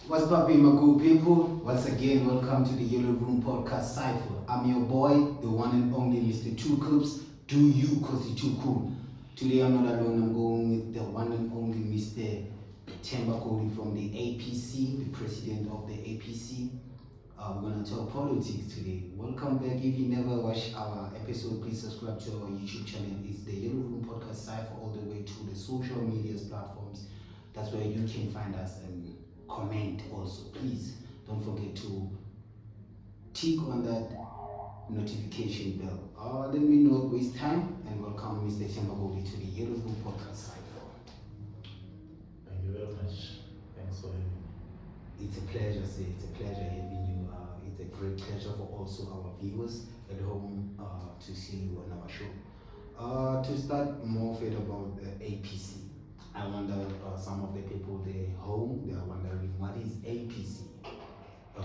What's poppin', my good people? Once again, welcome to the Yellow Room Podcast Cypher. I'm your boy, the one and only Mr. Two Cups. Do you, cause you're too cool. Today I'm not alone, I'm going with the one and only Mr. THEMBA GODI from the APC, the president of the APC. We're gonna talk politics today. Welcome back. If you never watched our episode, please subscribe to our YouTube channel. It's the Yellow Room Podcast Cypher all the way to the social media platforms. That's where you can find us and comment also. Please don't forget to tick on that notification bell. Let me not waste time and welcome Mr. THEMBA GODI to the Yellow Room Podcast Cypher. Thank you very much. Thanks for having me. It's a pleasure, sir. It's a pleasure having you. It's a great pleasure for also our viewers at home to see you on our show. To start more of it about the APC, I wonder some of the people there home, they are wondering what is APC.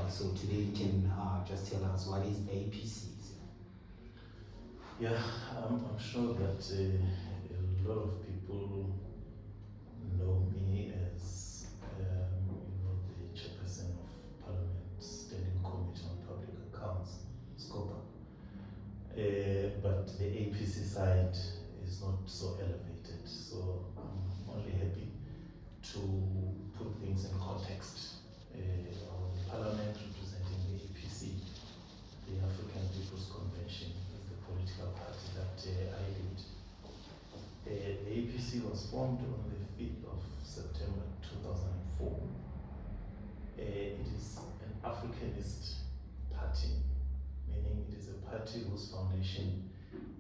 So today you can just tell us what is APC. Yeah, I'm sure that a lot of people know me as the chairperson of Parliament Standing Committee on Public Accounts, SCOPA. But the APC side is not so elevated, so I'm only happy to put things in context. Our Parliament representing the APC, the African People's Convention, is the political party that I lead. The APC was formed on the 5th of September 2004. It is an Africanist party, meaning it is a party whose foundation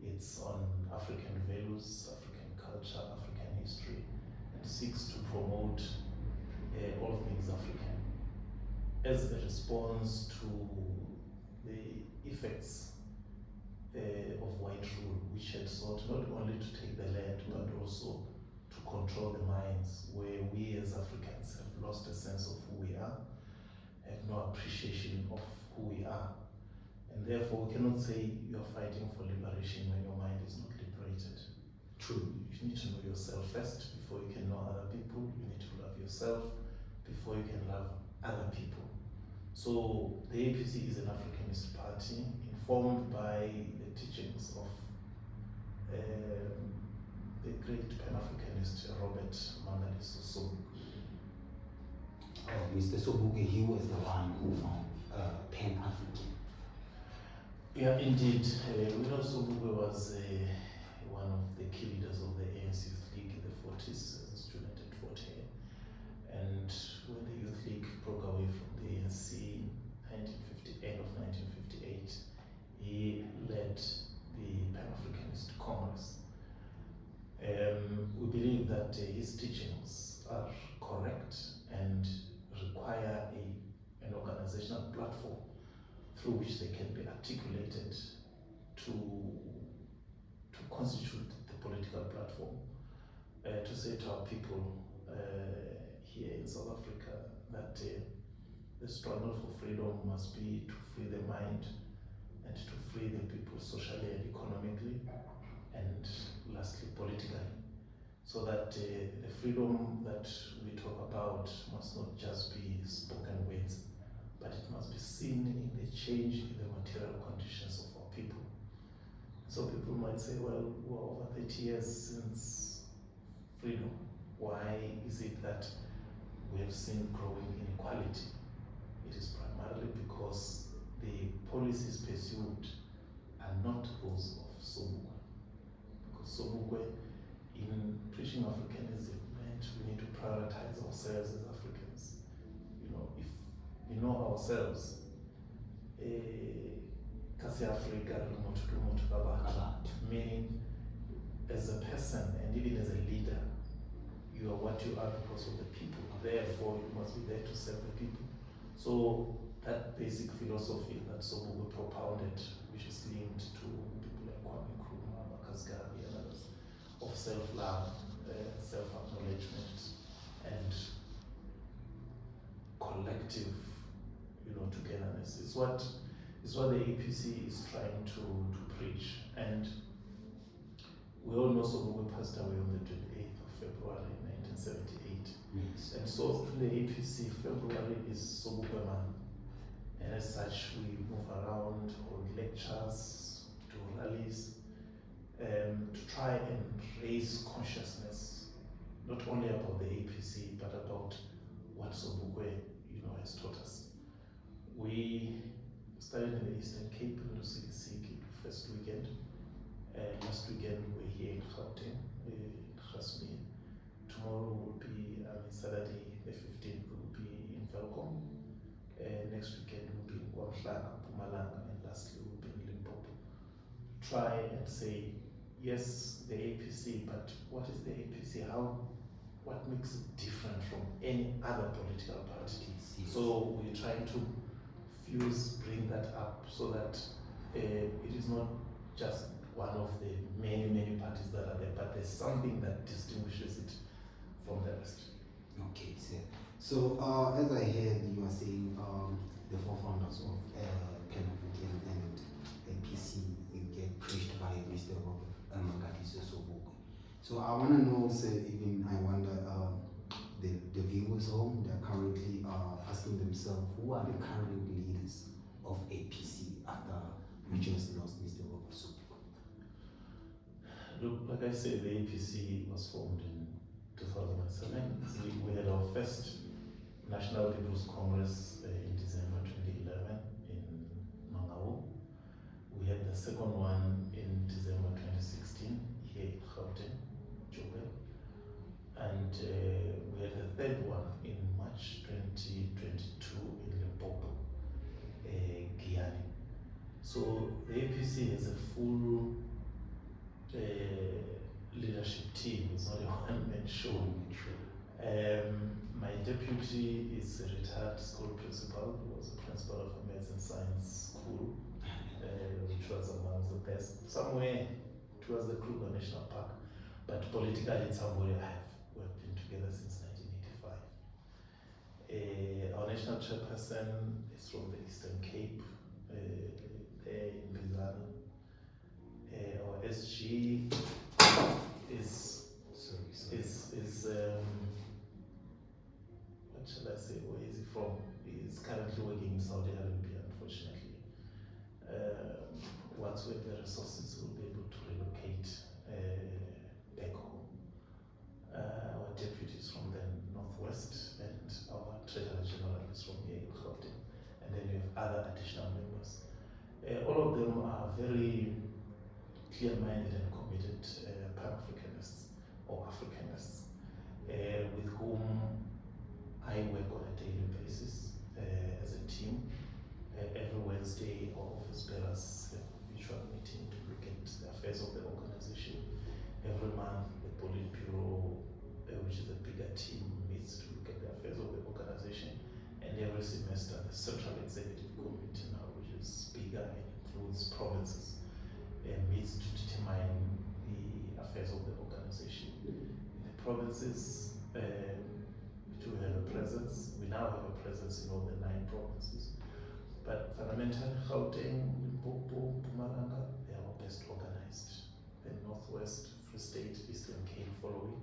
it's on African values, African culture, African history, and seeks to promote all things African as a response to the effects of white rule, which had sought not only to take the land but also to control the minds, where we as Africans have lost a sense of who we are, have no appreciation of who we are, and therefore we cannot say you're fighting for liberation when your mind is not liberated. True. You need to know yourself first before you can know other people. You need to love yourself before you can love other people. So the APC is an Africanist party informed by the teachings of the great Pan-Africanist Robert Mangaliso Sobukwe. Mr. Sobukwe, he was the one who found Pan-African. Yeah, indeed. We know Sobukwe was one of the key leaders of the ANC Youth League in the 40s as a student at Fort Hare. And when the Youth League broke away from the ANC end of 1958, he led the Pan-Africanist Congress. We believe that his teachings are correct and require an organizational platform through which they can be articulated to constitute the political platform, to say to our people here in South Africa that the struggle for freedom must be to free the mind and to free the people socially and economically, and lastly politically, so that the freedom that we talk about must not just be spoken words, but it must be seen in the change in the material conditions of our people. So people might say, well, we're over 30 years since freedom. Why is it that we have seen growing inequality? It is primarily because the policies pursued are not those of Sobukwe. Because Sobukwe, in preaching Africanism, meant we need to prioritize ourselves as Africans. If we know ourselves, Kasi Africa, meaning as a person and even as a leader, you are what you are because of the people. Therefore, you must be there to serve the people. So that basic philosophy that Sobukwe propounded, which is linked to people like Kwame Nkrumah, Marcus Garvey, and others, of self-love, self-acknowledgement, and collective, togetherness. It's what the APC is trying to preach. And we all know Sobukwe passed away on the 28th of February 1978. Yes. And so in the APC, February is Sobukwe month. And as such, we move around, hold lectures, do rallies, to try and raise consciousness, not only about the APC, but about what Sobukwe, has taught us. We started in the Eastern Cape, in Lusikisiki, first weekend. Last weekend we were here in Gauteng, in Grasmere. Tomorrow will be, Saturday the 15th, will be in Velkom. Next weekend will be in KwaMhlanga, Mpumalanga, and lastly will be in Limpopo. Try and say, yes, the APC, but what is the APC? What makes it different from any other political party? Yes. So we're trying to bring that up so that it is not just one of the many, many parties that are there, but there's something that distinguishes it from the rest. Okay, so as I heard you are saying, the four founders of Pan-African and APC get pushed by Mr. Magadiso Sobukwe. So I want to know, I wonder, the viewers home, they're currently asking themselves, who are the current leaders of APC after we just lost Mr. Sobukwe? Look, like I said, the APC was formed in 2007. We had our first National People's Congress in December 2011 in Mangaung. We had the second one in December 2016 here in Gauteng, Joburg. And we had the third one in March 2022 in Limpopo, Guyana. So the APC has a full leadership team. It's not a one-man show. My deputy is a retired school principal, who was a principal of a maths and science school, which was among the best, somewhere towards the Kruger National Park. But politically, it's somewhere we have been together since 1985. Our national chairperson is from the Eastern Cape, there in Bizana. Our SG is what shall I say, where is he from? He's currently working in Saudi Arabia, unfortunately. Once we have the resources, we'll be able to relocate back home. Our deputy is from the Northwest, and our Treasurer General is from here in Gauteng. And then we have other additional members. All of them are very clear-minded and committed Pan-Africanists or Africanists, with whom I work on a daily basis as a team. Every Wednesday, our office bearers have a virtual meeting to look at the affairs of the organization. Every month, the Politburo, which is a bigger team, meets to look at the affairs of the organization. And every semester, the Central Executive Committee now, which is bigger and includes provinces, meets to determine the affairs of the organization. In the provinces, we do have a presence. We now have a presence in all the 9 provinces. But fundamentally, Gauteng, Limpopo, Mpumalanga, they are all best organized. The Northwest, Free State, Eastern Cape following,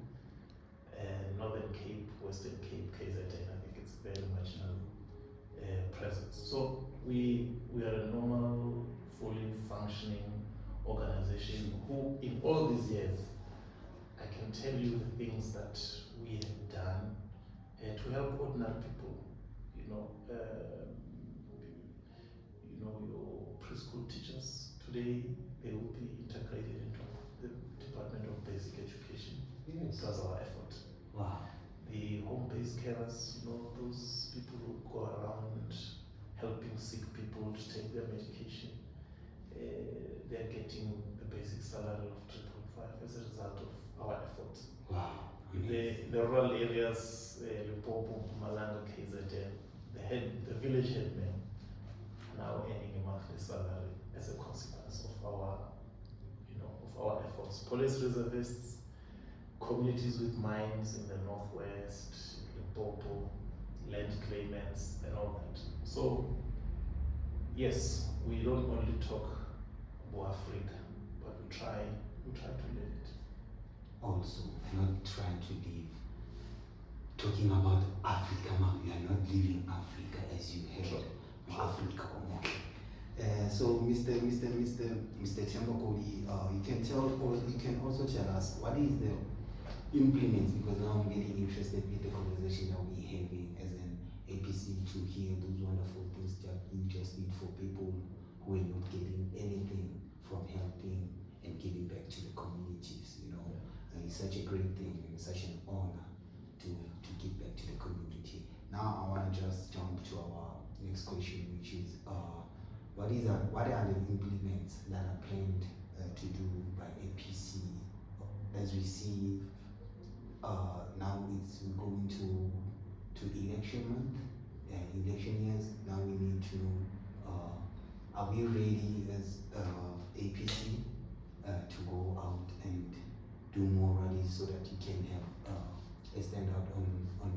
and Northern Cape, Western Cape, KZN, I think it's very marginal presence. So we are a normal, fully functioning organization who, in all these years, I can tell you the things that we have done to help ordinary people. Your preschool teachers today, they will be integrated into the Department of Basic Education. Yes. It was our effort. Wow. The home-based carers, those people who go around helping sick people to take their medication, they're getting a basic salary of 3.5 as a result of our effort. Wow. The rural areas, Limpopo, Mpumalanga, KZN, the village headmen now earning a monthly salary as a consequence of our efforts. Police reservists, communities with mines in the Northwest, Limpopo, land claimants, and all that. So, yes, we don't only talk about Africa, but we try to live it. Also, not trying to live talking about Africa, you are not leaving Africa as you heard. Sure. Africa, so Mr. THEMBA GODI, you can also tell us what is the implements, because now I'm getting interested with the conversation that we're having as an APC, to hear those wonderful things that you just did for people who are not getting anything from helping and giving back to the communities. It's such a great thing and such an honor to give back to the community. Now I want to just jump to our next question, which is what are the implements that are planned to do by APC as we see now we're going to election month, election years. Now we need to are we ready as APC to go out and do more rallies so that you can have a standout on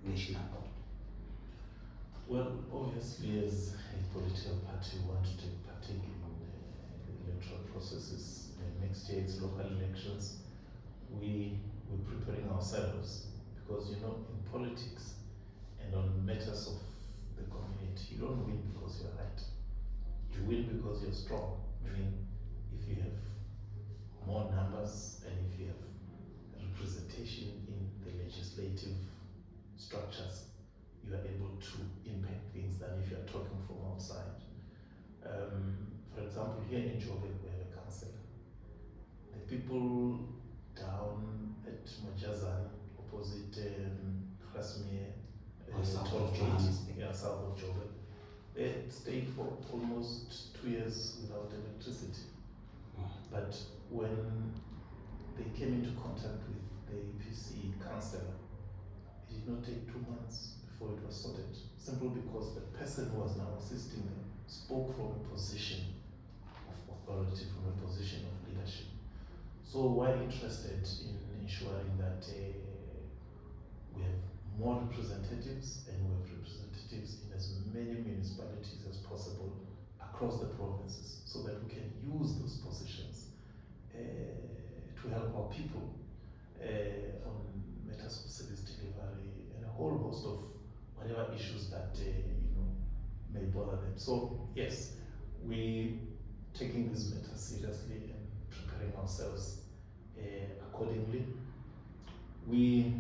the national board? Well, obviously, as a political party, we want to take partake in the electoral processes. Next year, it's local elections. We're preparing ourselves because, in politics and on matters of the community, you don't win because you're right. You win because you're strong. Meaning, if you have more numbers and if you have representation in the legislative structures, you are able to impact things than if you are talking from outside. For example, here in Joburg, we have a councillor. The people down at Majazan, opposite Grasmere, south of Johannesburg. South of Joburg, they stayed for almost 2 years without electricity. But when they came into contact with the APC councillor, it did not take 2 months before it was sorted, simply because the person who was now assisting them spoke from a position of authority, from a position of leadership. So we're interested in ensuring that we have more representatives, and we have representatives in as many municipalities as possible across the provinces, so that we can use those positions to help our people on matters of service delivery and a whole host of whatever issues that may bother them. So yes, we taking these matters seriously and preparing ourselves accordingly. We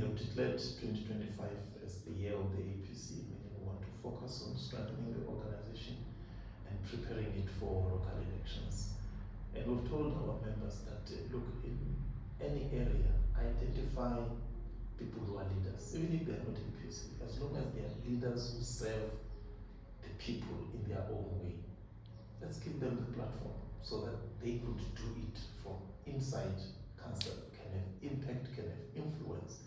have declared 2025 as the year of the APC, meaning we want to focus on strengthening the organization and preparing it for local elections. And we've told our members that look, in any area, identify people who are leaders, even if they're not APC, as long as they are leaders who serve the people in their own way. Let's give them the platform so that they could do it from inside council, can have impact, can have influence,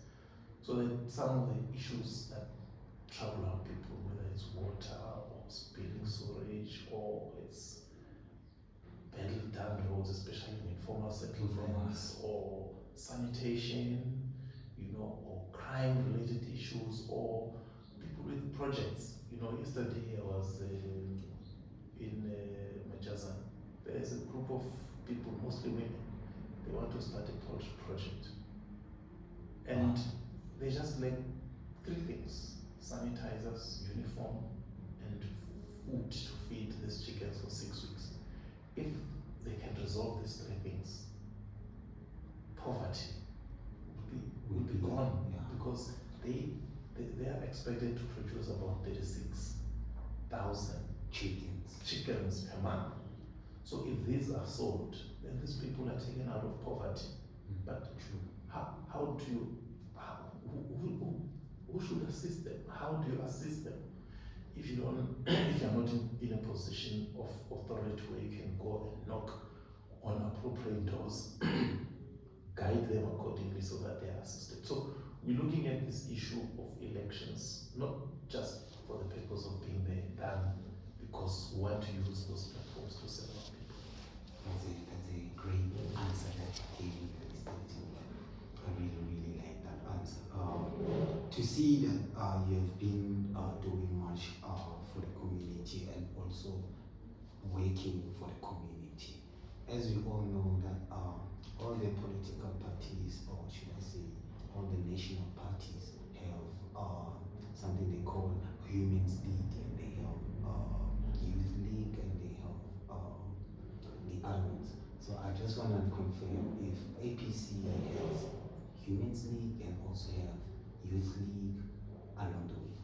so that some of the issues that trouble our people, whether it's water or spilling sewage or it's badly done roads, especially in informal settlements, or sanitation, or crime-related issues, or people with projects. Yesterday I was in Majazan. There's a group of people, mostly women. They want to start a poultry project, and they just lack 3 things: sanitizers, uniform, and food to feed these chickens for 6 weeks. If they can resolve these 3 things, poverty will be gone, because they are expected to produce about 36,000 chickens per month. So if these are sold, then these people are taken out of poverty. But how do you, who should assist them? How do you assist them if you are not in a position of authority where you can go and knock on appropriate doors, guide them accordingly so that they are assisted? So we're looking at this issue of elections, not just for the purpose of being there, done because we want to use those platforms to serve our people. That's a great answer that you gave me, Mr. THEMBA. I really like that answer. To see that you have been doing much for the community and also working for the community. As we all know that all the political parties, or should I say all the national parties have something they call Women's League, and they have Youth League, and they have the other ones. So I just want to confirm if APC has Women's League and also have Youth League along the way.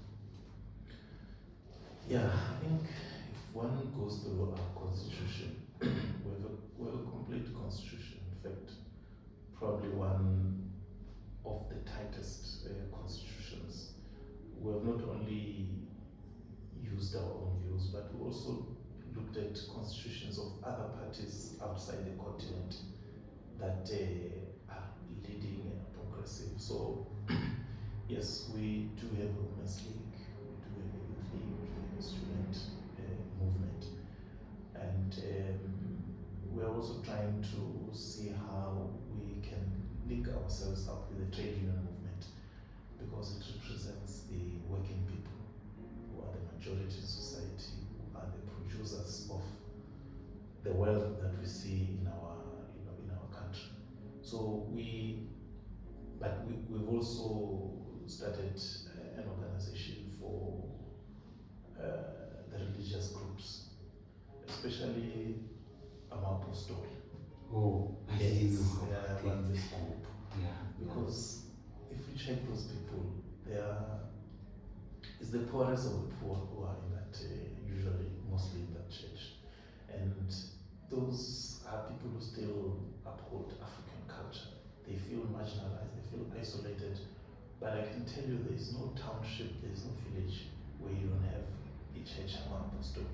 Yeah, I think if one goes through our constitution, we have a complete constitution. In fact, probably one of the tightest constitutions. We have not only used our own views, but we also looked at constitutions of other parties outside the continent that are leading and progressive. So yes, we do have a women's league, we do have a youth league, we do have a student movement, and we're also trying to see how we can link ourselves up with the trade union movement, because it represents the working people who are the majority in society, who are the producers of the wealth that we see in our country. So we've also started an organization for the religious groups, especially Apostolic. Oh, I didn't know. Run this group. Yeah. Because if we check those people, it's the poorest of the poor who are in that, usually, mostly in that church. And those are people who still uphold African culture. They feel marginalized, they feel isolated. But I can tell you there is no township, there is no village where you don't have a church Apostolic.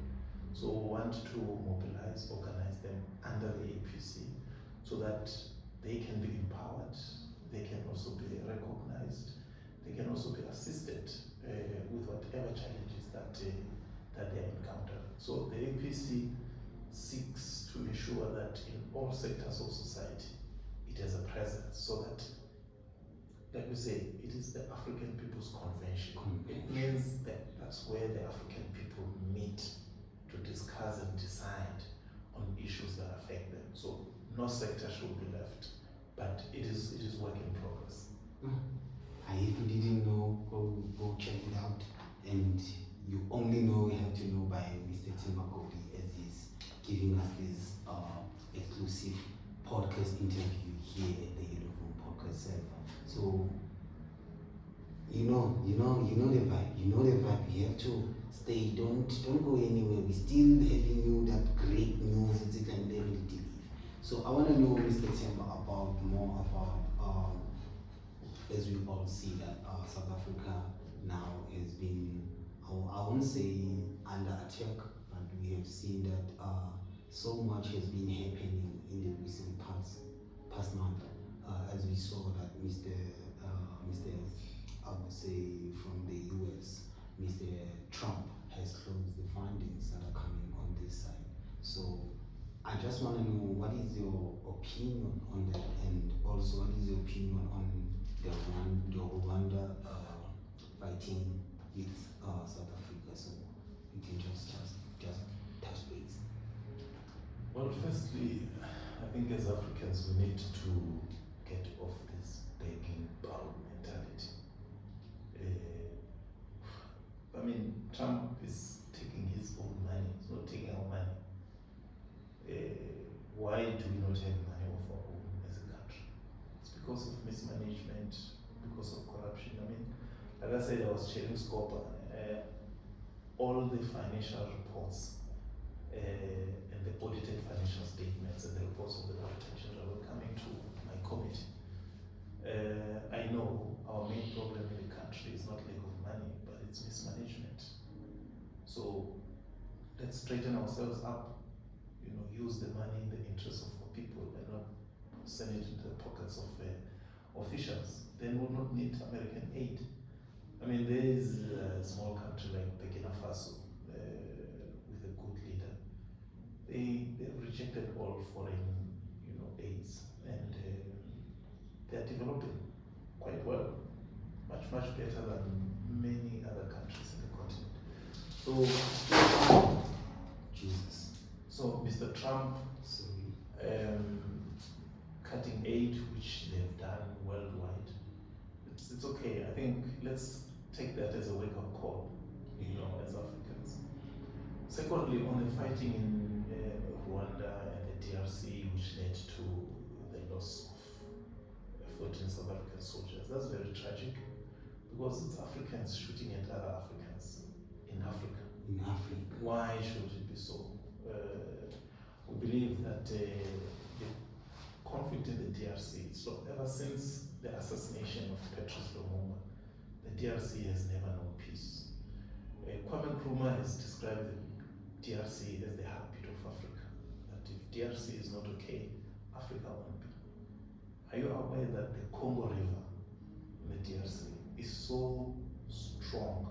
So we want to mobilize, organize them under the APC so that they can be empowered, they can also be recognized, they can also be assisted with whatever challenges that they encounter. So the APC seeks to ensure that in all sectors of society it has a presence, so that, like we say, it is the African People's Convention. It means that that's where the African people meet to discuss and decide on issues that affect them. So no sector should be left, but it is work in progress. I even didn't know, go check it out. And you only know, you have to know by Mr. THEMBA GODI, as he's giving us this exclusive podcast interview here at the Yellow Room Podcast Server. So you know the vibe. You know the vibe. You have to stay. Don't go anywhere. We still having you that great news that you can never believe. So I want to know, Mr. THEMBA, more about as we all see that South Africa now has been, I won't say under attack, but we have seen that so much has been happening in the recent past month, as we saw that Mr. I would say from the US, Mr. Trump has closed the fundings that are coming on this side. So I just want to know, what is your opinion on that, and also what is your opinion on the Rwanda fighting with South Africa? So you can just touch base. Well, firstly, I think as Africans we need to get off this begging bowl mentality. I mean, Trump is taking his own money, he's not taking our money. Why do we not have money of our own as a country? It's because of mismanagement, because of corruption. I mean, like I said, I was checking Scopa, all the financial reports and the audited financial statements and the reports of the auditors that were coming to my committee. I know our main problem in the country is not lack of money, but it's mismanagement. So let's straighten ourselves up, use the money in the interest of our people and not send it into the pockets of officials. Then we'll not need American aid. I mean, there is a small country like Burkina Faso with a good leader. They've rejected all foreign, aids, and they're developing quite well, much better than many other countries in the continent. So, Jesus. So Mr. Trump cutting aid, which they've done worldwide, it's okay. I think let's take that as a wake-up call, as Africans. Secondly, on the fighting in Rwanda and the DRC, which led to the loss of 14 South African soldiers, that's very tragic because it's Africans shooting at other Africans in Africa. In Africa. Why should it be so? We believe that the conflict in the DRC, so ever since the assassination of Patrice Lumumba, the DRC has never known peace. Kwame Nkrumah has described the DRC as the heartbeat of Africa. That if DRC is not okay, Africa won't be. Are you aware that the Congo River in the DRC is so strong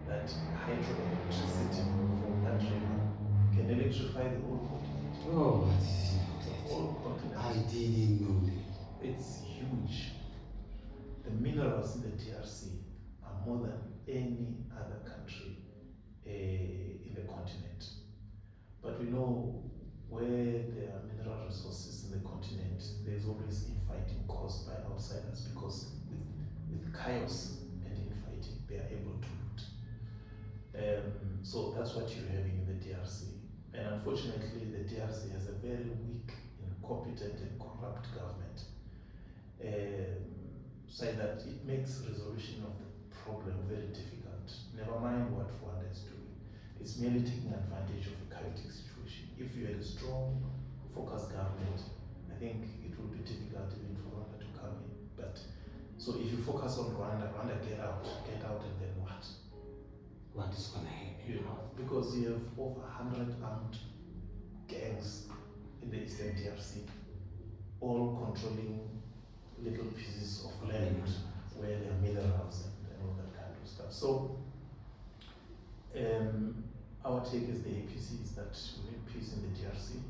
that hydroelectricity from that river can electrify the whole continent? Oh, The whole continent. I didn't know that. It's huge. The minerals in the DRC are more than any other country in the continent. But we know where there are mineral resources in the continent, there's always infighting caused by outsiders because with chaos and infighting, they are able to loot. So that's what you're having in the DRC. And unfortunately, the DRC has a very weak, incompetent, and corrupt government. So that it makes resolution of the problem very difficult. Never mind what Rwanda is doing. It's merely taking advantage of a chaotic situation. If you had a strong, focused government, I think it would be difficult even for Rwanda to come in. But so if you focus on Rwanda, get out, and then what? What is going to happen? Because you have over 100 armed gangs in the Eastern DRC, all controlling little pieces of land where there are minerals and all that kind of stuff. So our take as the APC is that we need peace in the DRC.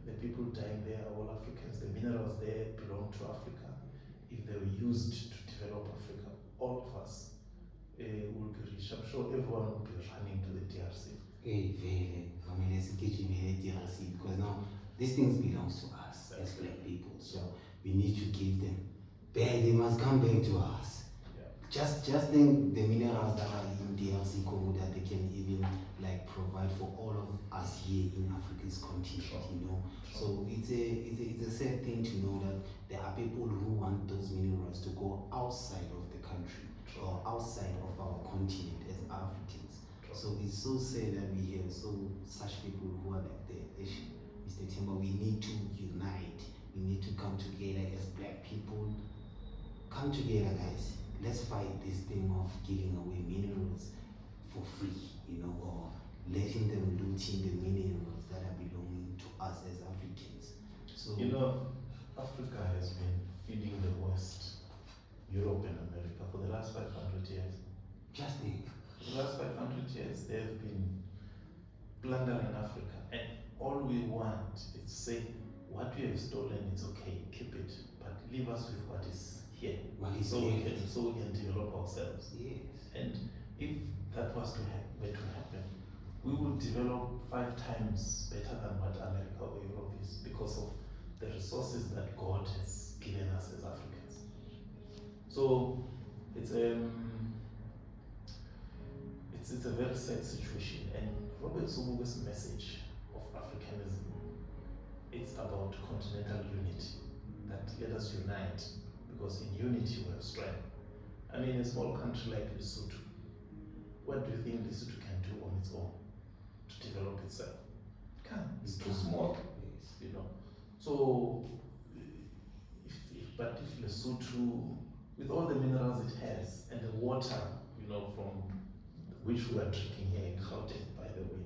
The people dying there are all Africans. The minerals there belong to Africa. If they were used to develop Africa, all of us will be rich. I'm sure everyone will be running to the DRC. Let's get you in the DRC because now these things belongs to us as black people. So we need to give them. They must come back to us. Just think the minerals that are in DRC Congo that they can even provide for all of us here in Africa's continent, So it's a sad thing to know that there are people who want those minerals to go outside of the country or outside of our continent as Africans. So it's so sad that we have such people who are like that. Mr. Themba, we need to unite. We need to come together as black people. Come together, guys. Let's fight this thing of giving away minerals for free, or letting them looting the minerals that are belonging to us as Africans. So Africa has been feeding the West, Europe and America for the last 500 years. Just think. For the last 500 years, they have been plundering Africa, and all we want is say, what we have stolen, it's okay, keep it, but leave us with what is here, so we can develop ourselves. Yes. And if that was to happen, we will develop 5 times better than what America or Europe is because of the resources that God has given us as Africans. So it's a very sad situation, and Robert Sobukwe's message of Africanism, it's about continental unity, that let us unite, because in unity we have strength. I mean, a small country like Lesotho, what do you think Lesotho can do on its own to develop itself? It can't. It's too small, So, if Lesotho, with all the minerals it has and the water, from which we are drinking here in Gauteng, by the way,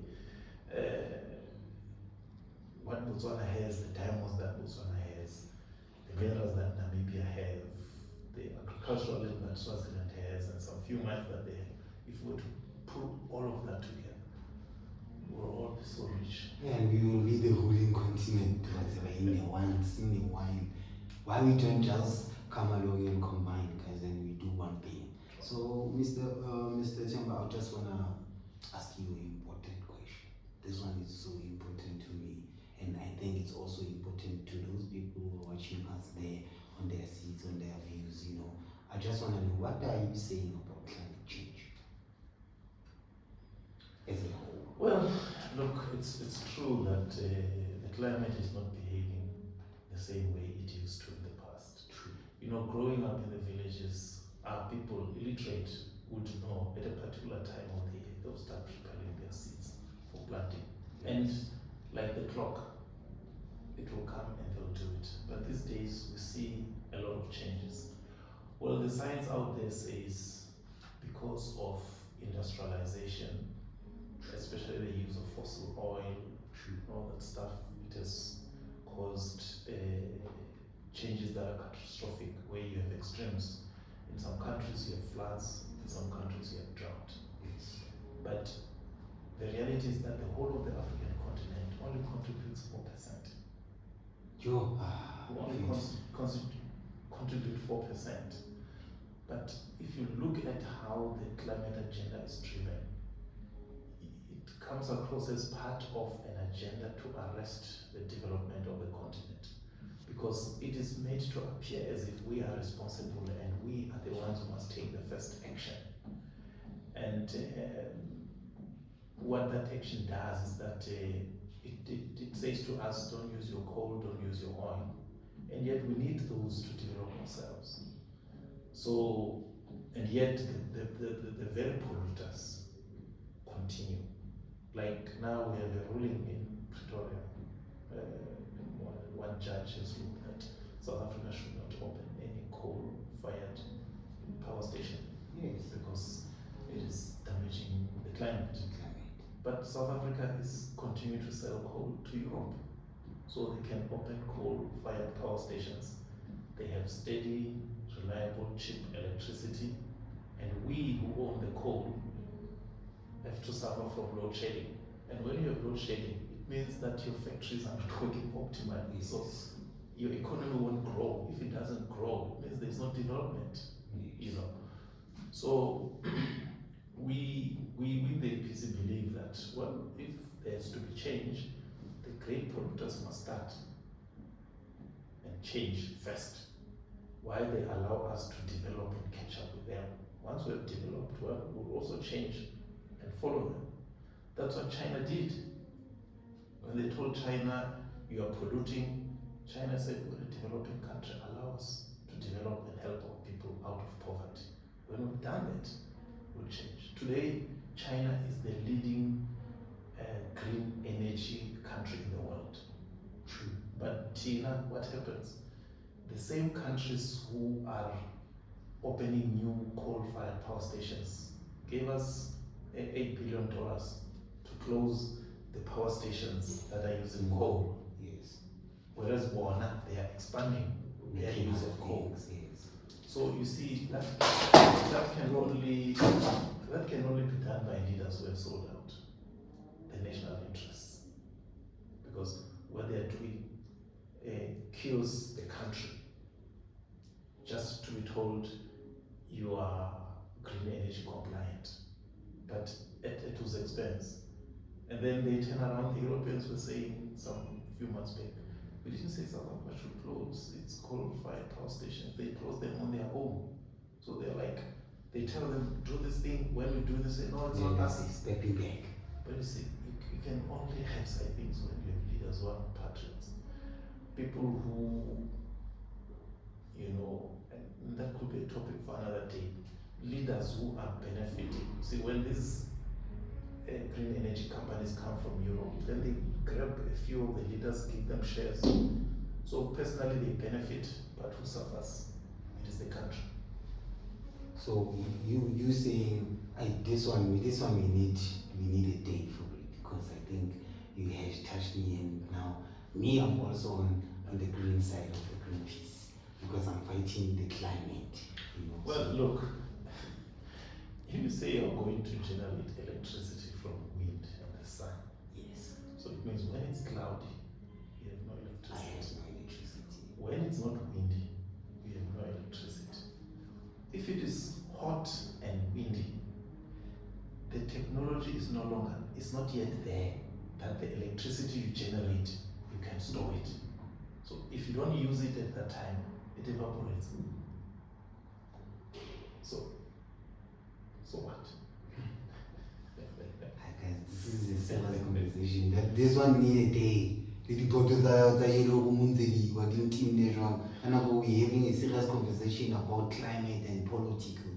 what Botswana has, the diamonds that Botswana has, the minerals that Namibia have, the agricultural land that Swaziland has, and some few mines that they have. If we were to put all of that together, we'll all be so rich. Yeah, and we will be the ruling continent, whatever, in the wine. Why we don't just come along and combine, because then we do one thing. So, Mr. Themba, I just wanna ask you an important question. This one is so important to me, and I think it's also important to those people who are watching us there on their seats, on their views, you know. I just want to know, what are you saying about climate change as a whole? Well, look, it's true that the climate is not behaving the same way it used to in the past. True. You know, growing up in the villages, our people illiterate would know at a particular time of the year they'll start preparing their seeds for planting. And like the clock, it will come and they'll do it. But these days we see a lot of changes. Well, the science out there says because of industrialization, especially the use of fossil oil, all that stuff, it has caused changes that are catastrophic, where you have extremes. In some countries you have floods, in some countries you have drought. Yes. But the reality is that the whole of the African continent only contributes 4%. We only contribute 4%. But if you look at how the climate agenda is driven, it comes across as part of an agenda to arrest the development of the continent, because it is made to appear as if we are responsible and we are the ones who must take the first action. And what that action does is that it says to us, don't use your coal, don't use your oil, and yet we need those to develop ourselves. So, and yet the very polluters continue. Like now we have a ruling in Pretoria, one judge has ruled that South Africa should not open any coal-fired power station. Yes. Because it is damaging the climate. But South Africa is continuing to sell coal to Europe, so they can open coal-fired power stations. They have steady, reliable, cheap electricity, and we who own the coal have to suffer from load shedding. And when you have load shedding, it means that your factories are not working optimally. So your economy won't grow. If it doesn't grow, it means there's no development. You know. So we the APC believe that, well, if there's to be change, the great polluters must start and change first, while they allow us to develop and catch up with them. Once we have developed, well, we'll also change and follow them. That's what China did. When they told China, you are polluting, China said, we're a developing country, allow us to develop and help our people out of poverty. When we've done that, we'll change. Today, China is the leading green energy country in the world. True. But Tina, what happens? The same countries who are opening new coal-fired power stations gave us $8 billion to close the power stations that are using coal. Yes. Whereas Bona, they are expanding their use of coal. Yes. So you see, that can only be done by leaders who have sold out the national interests, because what they are doing kills the country just to be told you are green energy compliant, but at whose expense? And then they turn around. The Europeans were saying some few months back, we didn't say South Africa should close its coal-fired power stations. They closed them on their own. So they're like, they tell them, do this thing. When we do this, they say, no, it's not us. Stepping back. But you see, you can only have side things when you have leaders who are patriots. People who, you know, and that could be a topic for another day. Leaders who are benefiting. See, when these green energy companies come from Europe, then they grab a few of the leaders, give them shares. So personally they benefit, but who suffers? It is the country. So you saying this one we need a day for it, because I think you have touched me, and now I'm also on the green side of the green piece, because I'm fighting the climate. You know, well, so look, you say you're going to generate electricity from wind and the sun. Yes. So it means when it's cloudy, you have no electricity. I have no electricity. When it's not windy, you have no electricity. If it is hot and windy, the technology is not yet there that the electricity you generate, you can store it. So if you don't use it at that time, it evaporates. So what? Guys, this is a serious conversation. This one need a day. The bottle the yellow woman what in team wrong. And now we're having a serious conversation about climate and political.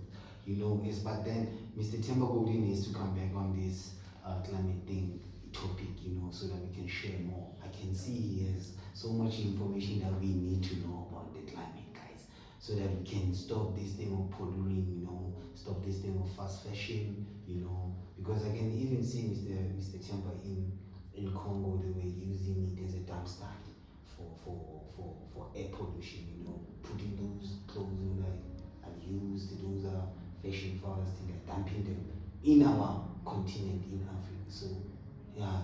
But then Mr. THEMBA GODI needs to come back on this climate thing topic, so that we can share more. I can see he has so much information that we need to know about the climate, guys, so that we can stop this thing of polluting, stop this thing of fast fashion, because I can even see Mr. THEMBA in Congo, they were using it as a dumpster for air pollution, putting those clothes that are used, those are fashion products, and they're dumping them in our continent, in Africa. So yeah,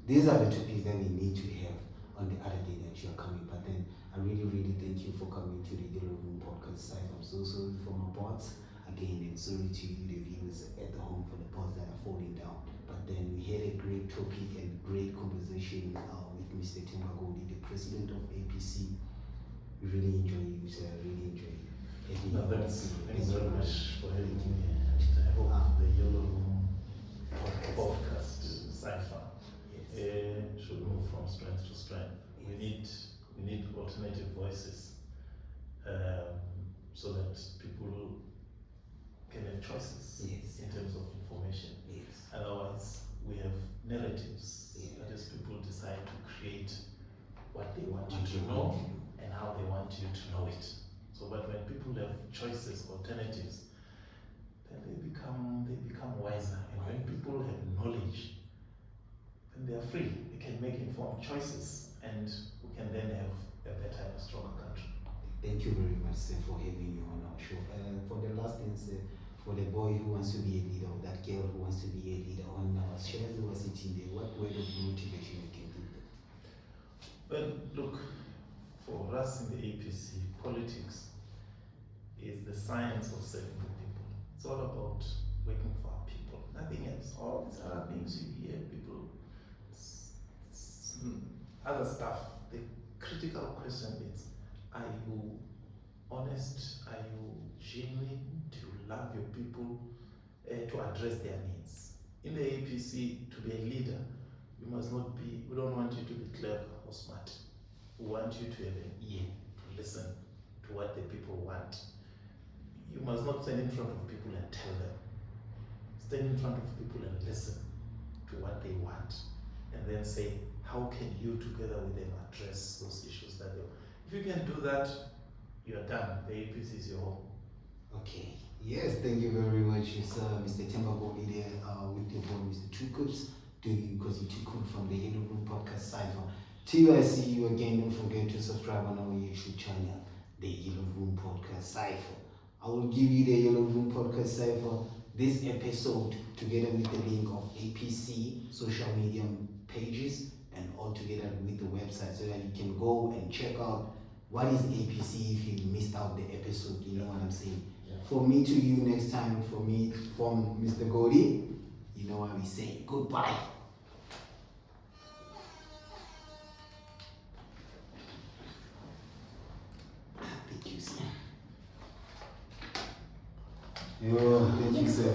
these are the topics that we need to have on the other day that you are coming. But then I really, really thank you for coming to the Yellow Room podcast. I'm so sorry for my bots again, and sorry to you, the viewers at the home, for the bots that are falling down. But then we had a great topic and great conversation with Mr. THEMBA GODI, the president of APC. We really enjoy you, sir. I really enjoy you. Thanks very much for having me. And I hope the Yellow Room podcast cipher should move from strength to strength. Yes. We need alternative voices, so that people can have choices in terms of information. Yes. Otherwise, we have narratives that as people decide to create what they want you to know and how they want you to know it. So, but when people have choices, alternatives, then they become wiser. And when people have knowledge, then they are free. They can make informed choices, and we can then have a better and a stronger country. Thank you very much, sir, for having you on our show. For the last thing, sir, for the boy who wants to be a leader, or that girl who wants to be a leader, on our shares who are sitting there, what word of motivation you can give them? Well, look, for us in the APC, politics is the science of serving the people. It's all about working for our people, nothing else. All these other things you hear people, other stuff. The critical question is, are you honest? Are you genuine? Do you love your people to address their needs? In the APC, to be a leader, you must not be, we don't want you to be clever or smart. We want you to have an ear to listen to what the people want. You must not stand in front of people and tell them. Stand in front of people and listen to what they want, and then say, how can you together with them address those issues that they want? If you can do that, you're done. The APC is your home. Okay. Yes, thank you very much, sir. Mr. THEMBA GODI there with your boy, Mr. Two Cups, doing because you're too cool from the Yellow Room podcast cipher. Till I see you again, don't forget to subscribe on our YouTube channel, the Yellow Room podcast cipher. I will give you the Yellow Room podcast cipher this episode together with the link of APC social media pages and all together with the website, so that you can go and check out what is APC if you missed out the episode. You know what I'm saying? Yeah. For me to you next time, from Mr. GODI, you know what we say. Goodbye. Thank you, sir. Yo, thank you, sir.